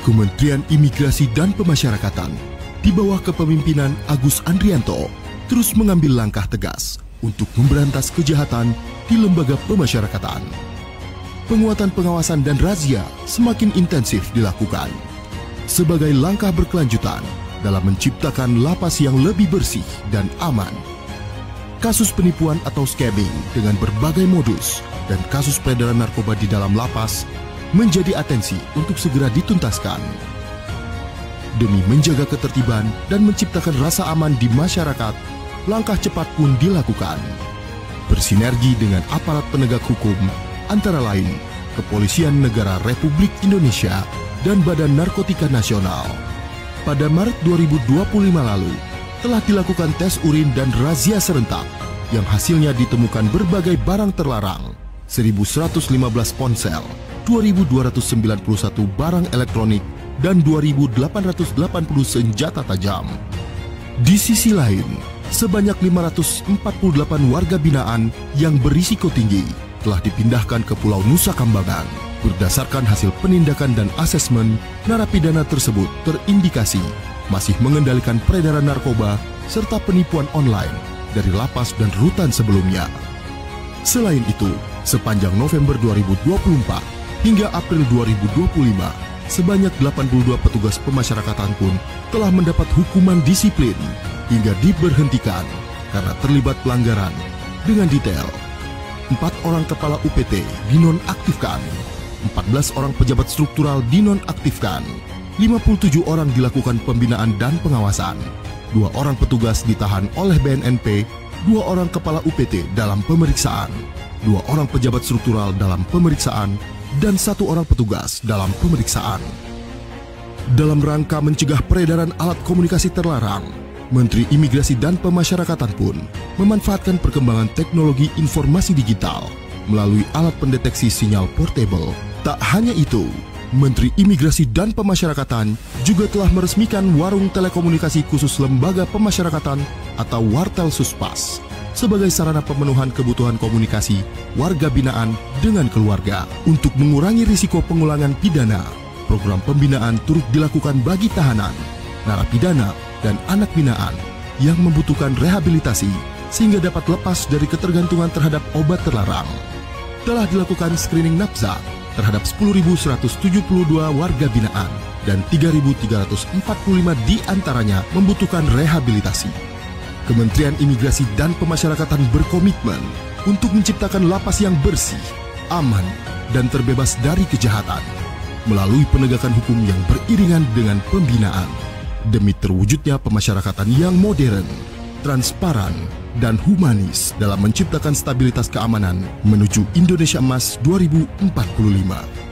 Kementerian Imigrasi dan Pemasyarakatan di bawah kepemimpinan Agus Andrianto terus mengambil langkah tegas untuk memberantas kejahatan di lembaga pemasyarakatan. Penguatan pengawasan dan razia semakin intensif dilakukan sebagai langkah berkelanjutan dalam menciptakan lapas yang lebih bersih dan aman. Kasus penipuan atau scamming dengan berbagai modus dan kasus peredaran narkoba di dalam lapas menjadi atensi untuk segera dituntaskan. Demi menjaga ketertiban dan menciptakan rasa aman di masyarakat, langkah cepat pun dilakukan. Bersinergi dengan aparat penegak hukum, antara lain Kepolisian Negara Republik Indonesia dan Badan Narkotika Nasional. Pada Maret 2025 lalu, telah dilakukan tes urin dan razia serentak yang hasilnya ditemukan berbagai barang terlarang, 1.115 ponsel, 2.291 barang elektronik, dan 2.880 senjata tajam. Di sisi lain, sebanyak 548 warga binaan yang berisiko tinggi telah dipindahkan ke Pulau Nusa Kambangan. Berdasarkan hasil penindakan dan asesmen, narapidana tersebut terindikasi masih mengendalikan peredaran narkoba serta penipuan online dari lapas dan rutan sebelumnya. Selain itu, sepanjang November 2024 hingga April 2025, sebanyak 82 petugas pemasyarakatan pun telah mendapat hukuman disiplin hingga diberhentikan karena terlibat pelanggaran. Dengan detail, 4 orang kepala UPT dinonaktifkan, 14 orang pejabat struktural dinonaktifkan, 57 orang dilakukan pembinaan dan pengawasan, 2 orang petugas ditahan oleh BNNP, 2 orang kepala UPT dalam pemeriksaan, 2 orang pejabat struktural dalam pemeriksaan, dan 1 orang petugas dalam pemeriksaan. Dalam rangka mencegah peredaran alat komunikasi terlarang, Menteri Imigrasi dan Pemasyarakatan pun memanfaatkan perkembangan teknologi informasi digital melalui alat pendeteksi sinyal portable. Tak hanya itu, Menteri Imigrasi dan Pemasyarakatan juga telah meresmikan Warung Telekomunikasi Khusus Lembaga Pemasyarakatan atau Wartel Suspas sebagai sarana pemenuhan kebutuhan komunikasi warga binaan dengan keluarga. Untuk mengurangi risiko pengulangan pidana, program pembinaan turut dilakukan bagi tahanan, narapidana, dan anak binaan yang membutuhkan rehabilitasi sehingga dapat lepas dari ketergantungan terhadap obat terlarang. Telah dilakukan screening nafsa terhadap 10.172 warga binaan dan 3.345 diantaranya membutuhkan rehabilitasi. Kementerian Imigrasi dan Pemasyarakatan berkomitmen untuk menciptakan lapas yang bersih, aman, dan terbebas dari kejahatan melalui penegakan hukum yang beriringan dengan pembinaan demi terwujudnya pemasyarakatan yang modern, transparan, dan humanis dalam menciptakan stabilitas keamanan menuju Indonesia Emas 2045.